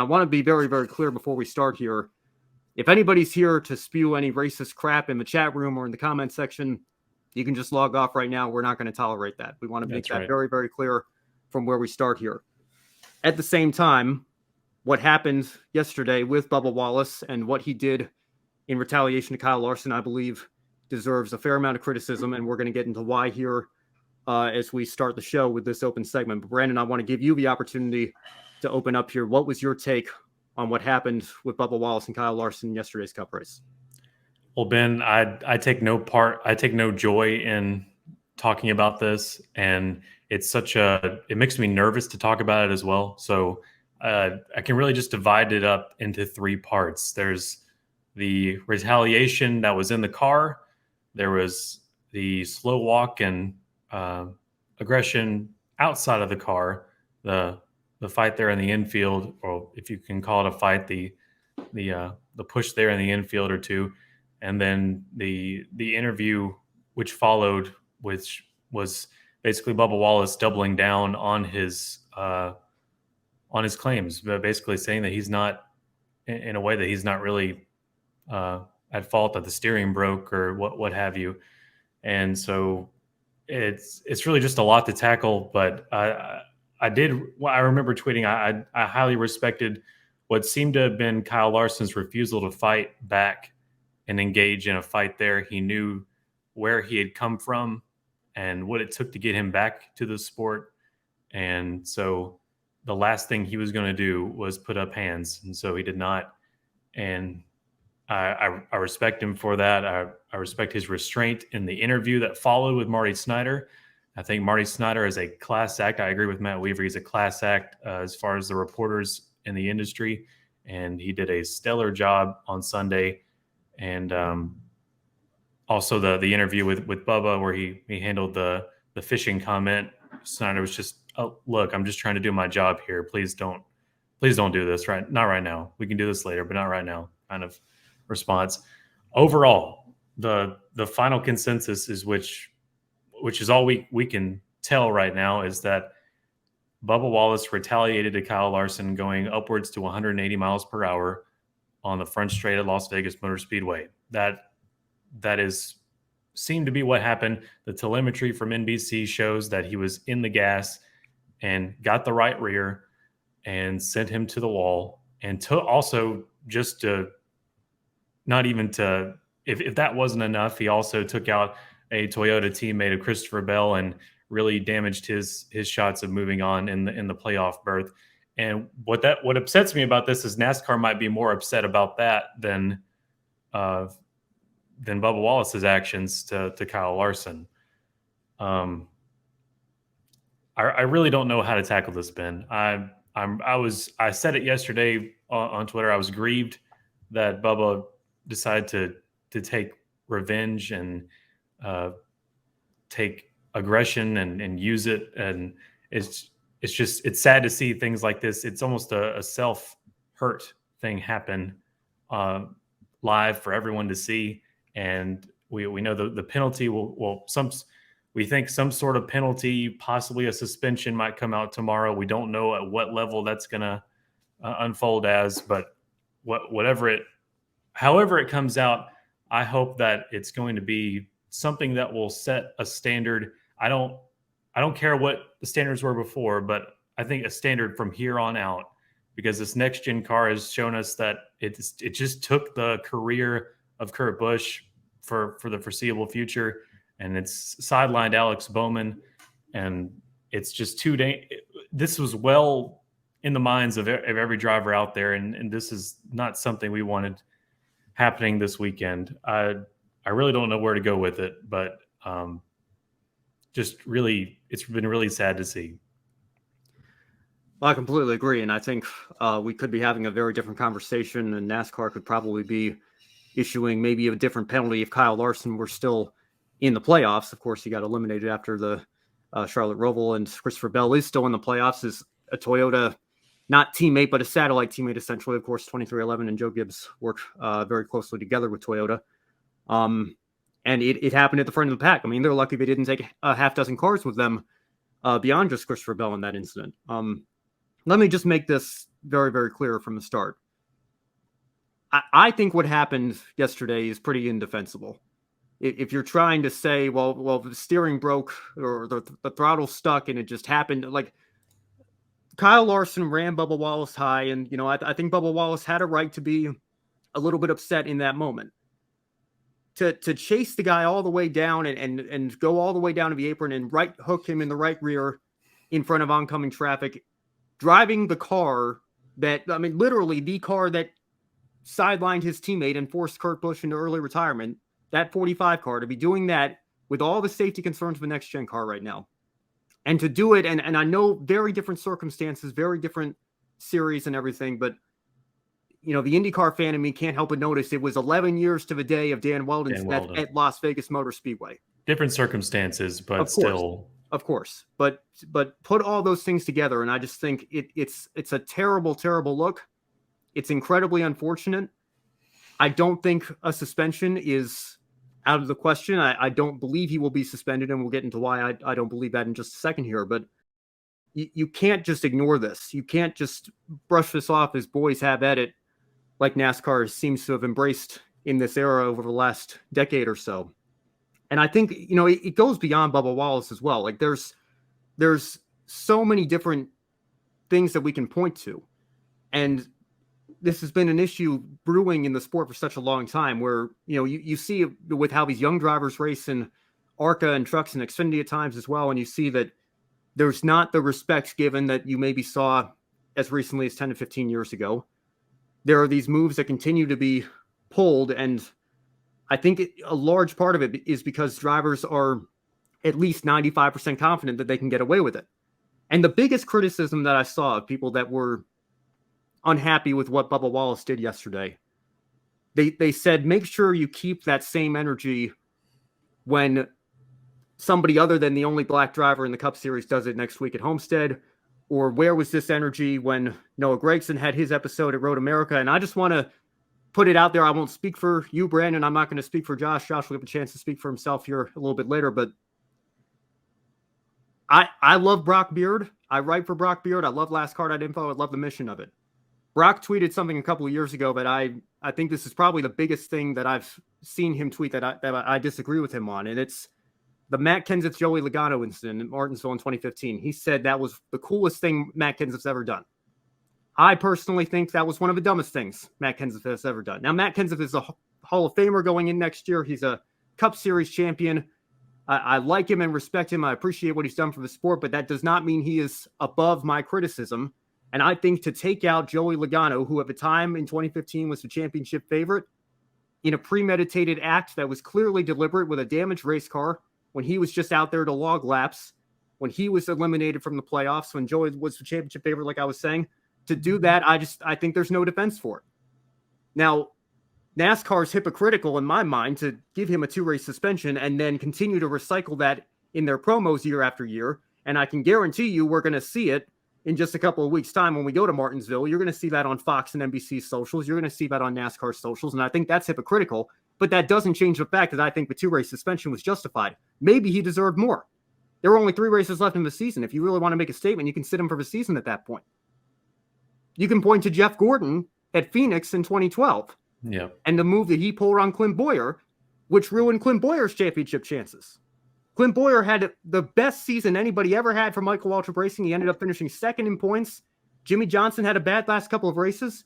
I want to be very, very clear before we start here. If anybody's here to spew any racist crap in the chat room or in the comment section, you can just log off right now. We're not going to tolerate that. We want to make that very, very clear from where we start here. At the same time, what happened yesterday with Bubba Wallace and what he did in retaliation to Kyle Larson, I believe, deserves a fair amount of criticism, and we're going to get into why here as we start the show with this open segment. But Brandon, I want to give you the opportunity to open up here. What was your take on what happened with Bubba Wallace and Kyle Larson in yesterday's Cup race? Well, Ben, I take no joy in talking about this, and it makes me nervous to talk about it as well. So I can really just divide it up into three parts. There's the retaliation that was in the car. There was the slow walk and aggression outside of the car, the fight there in the infield, or if you can call it a fight, the push there in the infield or two, and then the interview which followed, which was basically Bubba Wallace doubling down on his claims, but basically saying that he's not, in a way that he's not really at fault, that the steering broke or what have you. And so it's really just a lot to tackle, but I remember tweeting, I highly respected what seemed to have been Kyle Larson's refusal to fight back and engage in a fight there. He knew where he had come from and what it took to get him back to the sport. And so the last thing he was going to do was put up hands. And so he did not. And I respect him for that. I respect his restraint in the interview that followed with Marty Schneider. I think Marty Schneider is a class act. I agree with Matt Weaver. He's a class act as far as the reporters in the industry. And he did a stellar job on Sunday. And also the interview with Bubba, where he handled the fishing comment. Schneider was just, oh, look, I'm just trying to do my job here. Please don't do this not right now. We can do this later, but not right now, kind of response. Overall, the final consensus is which is all we can tell right now, is that Bubba Wallace retaliated to Kyle Larson going upwards to 180 miles per hour on the front straight at Las Vegas Motor Speedway. That seemed to be what happened. The telemetry from NBC shows that he was in the gas and got the right rear and sent him to the wall. And also, just to not even to, if that wasn't enough, he also took out a Toyota teammate of Christopher Bell and really damaged his shots of moving on in the playoff berth. And what upsets me about this is NASCAR might be more upset about that than Bubba Wallace's actions to Kyle Larson. I really don't know how to tackle this, Ben. I said it yesterday on Twitter. I was grieved that Bubba decided to take revenge and take aggression and use it. And it's sad to see things like this. It's almost a self-hurt thing happen live for everyone to see. And we know the penalty we think some sort of penalty, possibly a suspension, might come out tomorrow. We don't know at what level that's going to unfold as, but however it comes out, I hope that it's going to be something that will set a standard. I don't care what the standards were before, but I think a standard from here on out, because this next gen car has shown us that it just took the career of Kurt Busch for the foreseeable future, and it's sidelined Alex Bowman, and it's just this was well in the minds of every driver out there, and this is not something we wanted happening this weekend. I really don't know where to go with it, but just really, it's been really sad to see. Well, I completely agree, and I think we could be having a very different conversation, and NASCAR could probably be issuing maybe a different penalty if Kyle Larson were still in the playoffs. Of course, he got eliminated after the Charlotte Roval, and Christopher Bell is still in the playoffs as a Toyota, not teammate, but a satellite teammate, essentially. Of course, 2311 and Joe Gibbs work very closely together with Toyota. And it happened at the front of the pack. I mean, they're lucky they didn't take a half dozen cars with them beyond just Christopher Bell in that incident. let me just make this very, very clear from the start. I think what happened yesterday is pretty indefensible. If you're trying to say, well, the steering broke or the throttle stuck and it just happened, like Kyle Larson ran Bubba Wallace high, and I think Bubba Wallace had a right to be a little bit upset in that moment. To chase the guy all the way down and go all the way down to the apron and right hook him in the right rear in front of oncoming traffic, driving the car literally the car that sidelined his teammate and forced Kurt Busch into early retirement, that 45 car, to be doing that with all the safety concerns of a next-gen car right now. And to do it, and I know very different circumstances, very different series and everything, but the IndyCar fan in me can't help but notice it was 11 years to the day of Dan Weldon's death at Las Vegas Motor Speedway. Different circumstances, but still. Of course. But put all those things together, and I just think it's a terrible, terrible look. It's incredibly unfortunate. I don't think a suspension is out of the question. I don't believe he will be suspended, and we'll get into why I don't believe that in just a second here. But you can't just ignore this. You can't just brush this off as boys have at it, like NASCAR seems to have embraced in this era over the last decade or so. And I think, it goes beyond Bubba Wallace as well. Like there's so many different things that we can point to. And this has been an issue brewing in the sport for such a long time where, you see it with how these young drivers race in ARCA and trucks and Xfinity at times as well. And you see that there's not the respect given that you maybe saw as recently as 10 to 15 years ago. There are these moves that continue to be pulled. And I think a large part of it is because drivers are at least 95% confident that they can get away with it. And the biggest criticism that I saw of people that were unhappy with what Bubba Wallace did yesterday, they said, make sure you keep that same energy when somebody other than the only black driver in the Cup Series does it next week at Homestead. Or where was this energy when Noah Gragson had his episode at Road America? And I just want to put it out there. I won't speak for you, Brandon. I'm not going to speak for Josh. Josh will have a chance to speak for himself here a little bit later. But I love Brock Beard. I write for Brock Beard. I love lastcar.info. I love the mission of it. Brock tweeted something a couple of years ago that I think this is probably the biggest thing that I've seen him tweet that I disagree with him on. And it's the Matt Kenseth, Joey Logano incident in Martinsville in 2015. He said that was the coolest thing Matt Kenseth's ever done. I personally think that was one of the dumbest things Matt Kenseth has ever done. Now, Matt Kenseth is a Hall of Famer going in next year. He's a Cup Series champion. I like him and respect him. I appreciate what he's done for the sport, but that does not mean he is above my criticism. And I think to take out Joey Logano, who at the time in 2015 was the championship favorite, in a premeditated act that was clearly deliberate with a damaged race car, when he was just out there to log laps, when he was eliminated from the playoffs, when Joey was the championship favorite, like I was saying, to do that, I think there's no defense for it. Now, NASCAR is hypocritical in my mind to give him a 2-race suspension and then continue to recycle that in their promos year after year. And I can guarantee you we're going to see it in just a couple of weeks' time when we go to Martinsville. You're going to see that on Fox and NBC socials. You're going to see that on NASCAR socials. And I think that's hypocritical. But that doesn't change the fact that I think the 2-race suspension was justified. Maybe he deserved more. There were only 3 races left in the season. If you really want to make a statement, you can sit him for the season at that point. You can point to Jeff Gordon at Phoenix in 2012. Yeah. And the move that he pulled on Clint Bowyer, which ruined Clint Bowyer's championship chances. Clint Bowyer had the best season anybody ever had for Michael Waltrip Racing. He ended up finishing second in points. Jimmy Johnson had a bad last couple of races.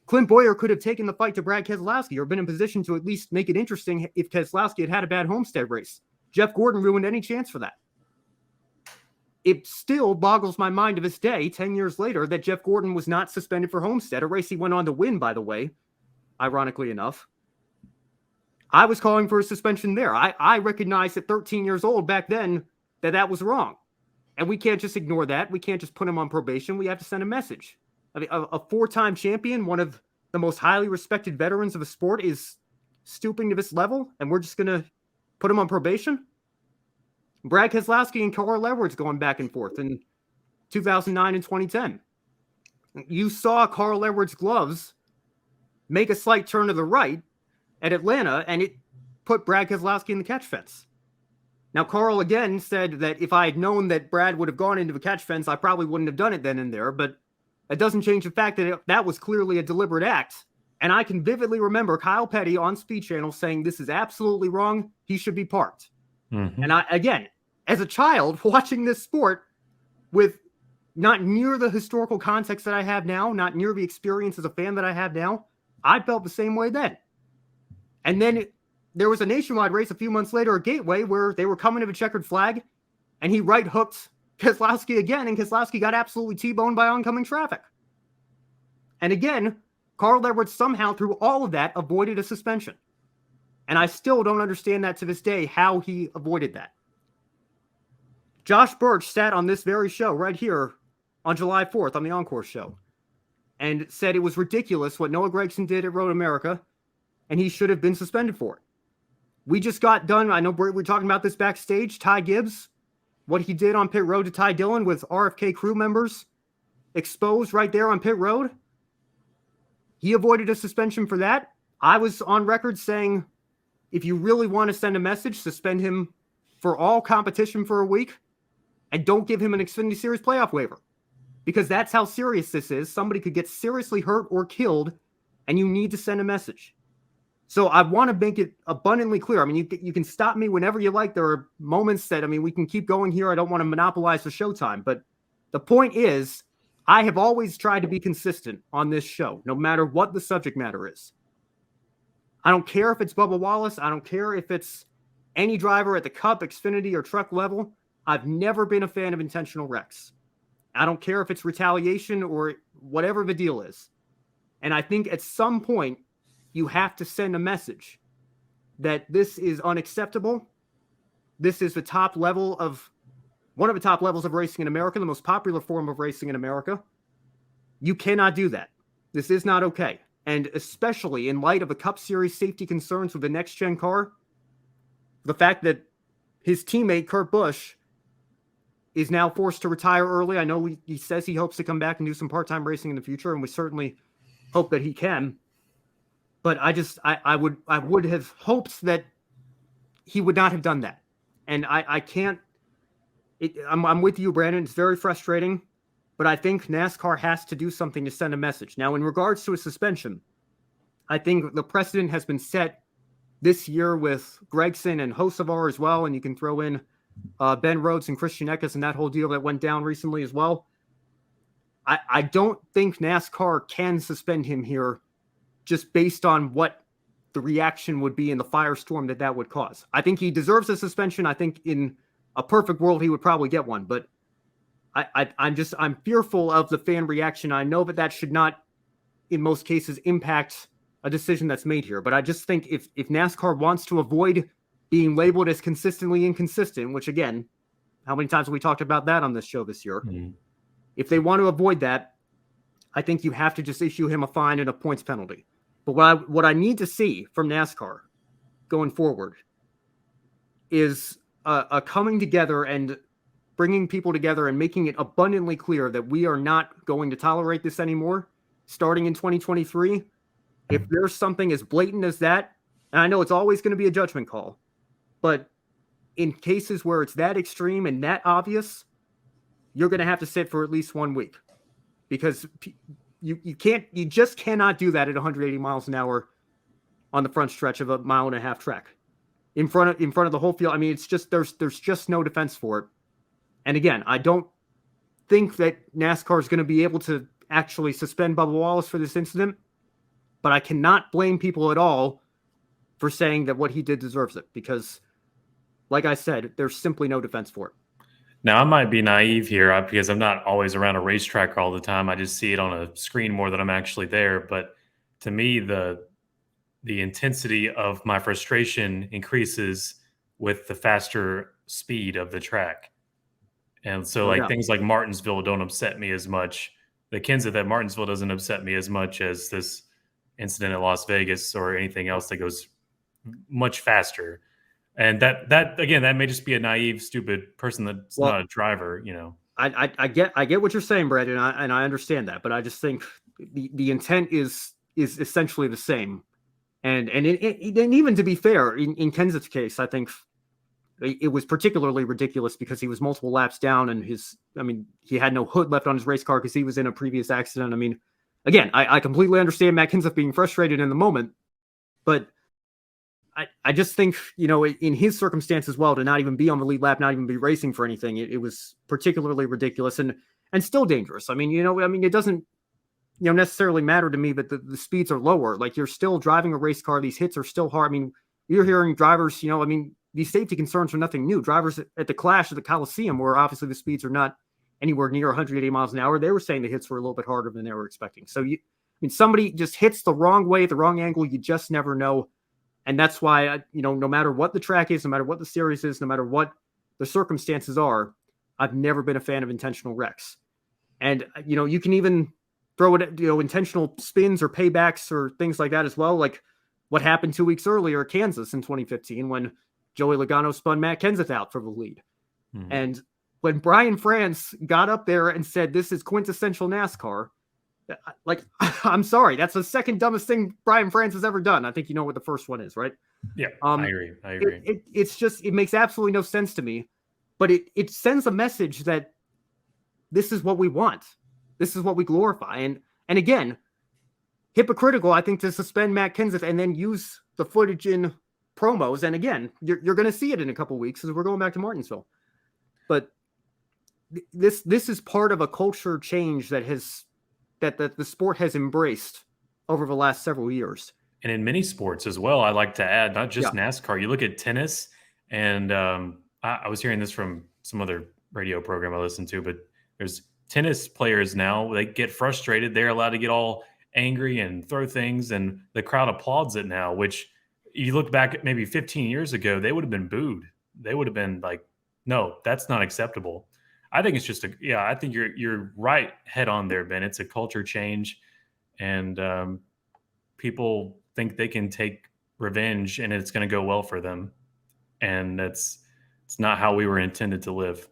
Clint Bowyer could have taken the fight to Brad Keselowski or been in position to at least make it interesting if Keselowski had a bad Homestead race. Jeff Gordon ruined any chance for that. It still boggles my mind to this day, 10 years later, that Jeff Gordon was not suspended for Homestead, a race he went on to win, by the way, ironically enough. I was calling for a suspension there. I recognized at 13 years old back then that was wrong. And we can't just ignore that. We can't just put him on probation. We have to send a message. I mean, a 4-time champion, one of the most highly respected veterans of the sport, is stooping to this level, and we're just going to put him on probation? Brad Keselowski and Carl Edwards going back and forth in 2009 and 2010. You saw Carl Edwards' gloves make a slight turn to the right at Atlanta, and it put Brad Keselowski in the catch fence. Now, Carl again said that if I had known that Brad would have gone into the catch fence, I probably wouldn't have done it then and there, but That doesn't change the fact that that was clearly a deliberate act. And I can vividly remember Kyle Petty on Speed Channel saying this is absolutely wrong. He should be parked. Mm-hmm. And I, again, as a child watching this sport with not near the historical context that I have now, not near the experience as a fan that I have now, I felt the same way then. And then there was a nationwide race a few months later at Gateway where they were coming to the checkered flag and he right hooked Keselowski again, and Keselowski got absolutely T-boned by oncoming traffic. And again, Carl Edwards somehow, through all of that, avoided a suspension. And I still don't understand that to this day, how he avoided that. Josh Birch sat on this very show right here on July 4th on the Encore show and said it was ridiculous what Noah Gragson did at Road America, and he should have been suspended for it. We just got done, I know we're talking about this backstage, Ty Gibbs, what he did on pit road to Ty Dillon with RFK crew members exposed right there on pit road. He avoided a suspension for that. I was on record saying, if you really want to send a message, suspend him for all competition for a week and don't give him an Xfinity Series playoff waiver, because that's how serious this is. Somebody could get seriously hurt or killed, and you need to send a message. So I want to make it abundantly clear. I mean, you can stop me whenever you like. There are moments that, I mean, we can keep going here. I don't want to monopolize the showtime, but the point is, I have always tried to be consistent on this show, no matter what the subject matter is. I don't care if it's Bubba Wallace. I don't care if it's any driver at the Cup, Xfinity, or truck level. I've never been a fan of intentional wrecks. I don't care if it's retaliation or whatever the deal is. And I think at some point, you have to send a message that this is unacceptable. This is the top level of one of the top levels of racing in America, the most popular form of racing in America. You cannot do that. This is not okay. And especially in light of the Cup Series safety concerns with the next-gen car, the fact that his teammate, Kurt Busch, is now forced to retire early. I know he says he hopes to come back and do some part-time racing in the future, and we certainly hope that he can. But I would have hoped that he would not have done that. And I can't, I'm with you, Brandon. It's very frustrating, but I think NASCAR has to do something to send a message. Now, in regards to a suspension, I think the precedent has been set this year with Gragson and Hocevar as well. And you can throw in Ben Rhodes and Christian Eckes and that whole deal that went down recently as well. I don't think NASCAR can suspend him here just based on what the reaction would be in the firestorm that would cause. I think he deserves a suspension. I think in a perfect world, he would probably get one, but I'm fearful of the fan reaction. I know that should not, in most cases, impact a decision that's made here. But I just think if NASCAR wants to avoid being labeled as consistently inconsistent, which again, how many times have we talked about that on this show this year? Mm-hmm. If they want to avoid that, I think you have to just issue him a fine and a points penalty. But what I need to see from NASCAR going forward is a coming together and bringing people together and making it abundantly clear that we are not going to tolerate this anymore starting in 2023. If there's something as blatant as that, and I know it's always going to be a judgment call, but in cases where it's that extreme and that obvious, you're going to have to sit for at least 1 week, because you just cannot do that at 180 miles an hour on the front stretch of a 1.5 mile track in front of the whole field. I mean, it's just, there's just no defense for it. And again, I don't think that NASCAR is going to be able to actually suspend Bubba Wallace for this incident, but I cannot blame people at all for saying that what he did deserves it, because like I said, there's simply no defense for it. Now, I might be naive here because I'm not always around a racetrack all the time. I just see it on a screen more than I'm actually there. But to me, the intensity of my frustration increases with the faster speed of the track. And so things like Martinsville don't upset me as much. The Kenseth at Martinsville doesn't upset me as much as this incident at Las Vegas or anything else that goes much faster. And that again, that may just be a naive, stupid person that's not a driver, you know. I get what you're saying, Brandon, and I understand that, but I just think the intent is essentially the same. And even to be fair, in Kenseth's case, I think it was particularly ridiculous because he was multiple laps down and he had no hood left on his race car because he was in a previous accident. I mean, again, I completely understand Matt Kenseth being frustrated in the moment, but I just think, in his circumstance as well, to not even be on the lead lap, not even be racing for anything, it was particularly ridiculous and still dangerous. I mean, it doesn't, necessarily matter to me that the speeds are lower. Like, you're still driving a race car. These hits are still hard. I mean, you're hearing drivers, these safety concerns are nothing new. Drivers at the Clash at the Coliseum, where obviously the speeds are not anywhere near 180 miles an hour, they were saying the hits were a little bit harder than they were expecting. So somebody just hits the wrong way, the wrong angle, you just never know. And that's why, no matter what the track is, no matter what the series is, no matter what the circumstances are, I've never been a fan of intentional wrecks. And, you can even throw it at, intentional spins or paybacks or things like that as well. Like what happened 2 weeks earlier at Kansas in 2015 when Joey Logano spun Matt Kenseth out for the lead. Mm-hmm. And when Brian France got up there and said, this is quintessential NASCAR, like, I'm sorry, that's the second dumbest thing Brian France has ever done. I think you know what the first one is, right? Yeah, I agree. It's just, it makes absolutely no sense to me, but it sends a message that this is what we want. This is what we glorify. And again, hypocritical, I think, to suspend Matt Kenseth and then use the footage in promos. And again, you're going to see it in a couple of weeks as we're going back to Martinsville. But this is part of a culture change that the sport has embraced over the last several years. And in many sports as well, I like to add, not just NASCAR. You look at tennis, and I was hearing this from some other radio program I listened to, but there's tennis players now, they get frustrated. They're allowed to get all angry and throw things, and the crowd applauds it now, which you look back at maybe 15 years ago, they would have been booed. They would have been like, no, that's not acceptable. I think it's just I think you're right head on there, Ben. It's a culture change, and people think they can take revenge and it's going to go well for them. And it's not how we were intended to live.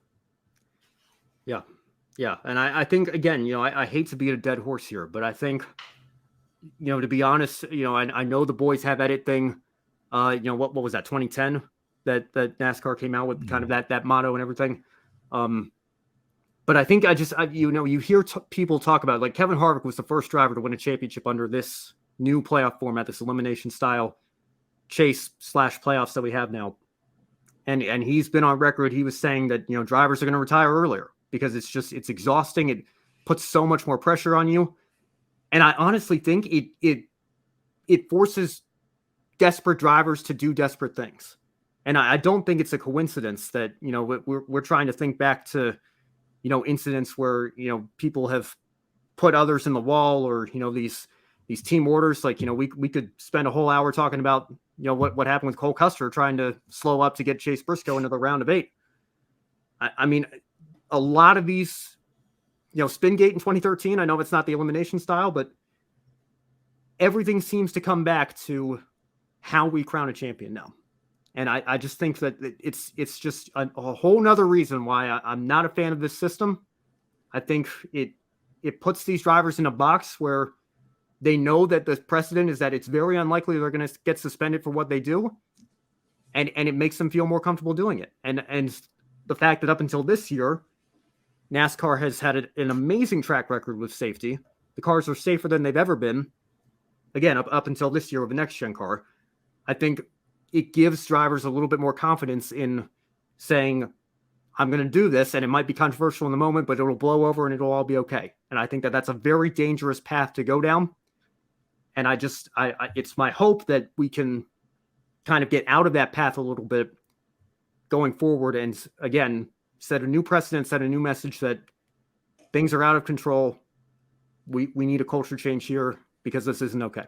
Yeah. Yeah. And I think, again, I hate to beat a dead horse here, but I think, to be honest, I know the boys have edit thing. What was that, 2010 that NASCAR came out with kind of that motto and everything. But I think you hear people talk about, like, Kevin Harvick was the first driver to win a championship under this new playoff format, this elimination style chase/playoffs that we have now. And he's been on record. He was saying that, drivers are going to retire earlier because it's exhausting. It puts so much more pressure on you. And I honestly think it forces desperate drivers to do desperate things. And I don't think it's a coincidence that, we're trying to think back to, incidents where, people have put others in the wall or, these team orders. Like, we could spend a whole hour talking about, what happened with Cole Custer trying to slow up to get Chase Briscoe into the round of 8. I mean, a lot of these, Spingate in 2013, I know it's not the elimination style, but everything seems to come back to how we crown a champion now. And I just think that it's just a whole nother reason why I'm not a fan of this system. I think it puts these drivers in a box where they know that the precedent is that it's very unlikely they're going to get suspended for what they do. And it makes them feel more comfortable doing it. And the fact that up until this year, NASCAR has had an amazing track record with safety. The cars are safer than they've ever been. Again, up until this year with the next-gen car. I think it gives drivers a little bit more confidence in saying, I'm going to do this, and it might be controversial in the moment, but it'll blow over and it'll all be okay. And I think that that's a very dangerous path to go down. And it's my hope that we can kind of get out of that path a little bit going forward. And again, set a new precedent, set a new message that things are out of control. We need a culture change here because this isn't okay.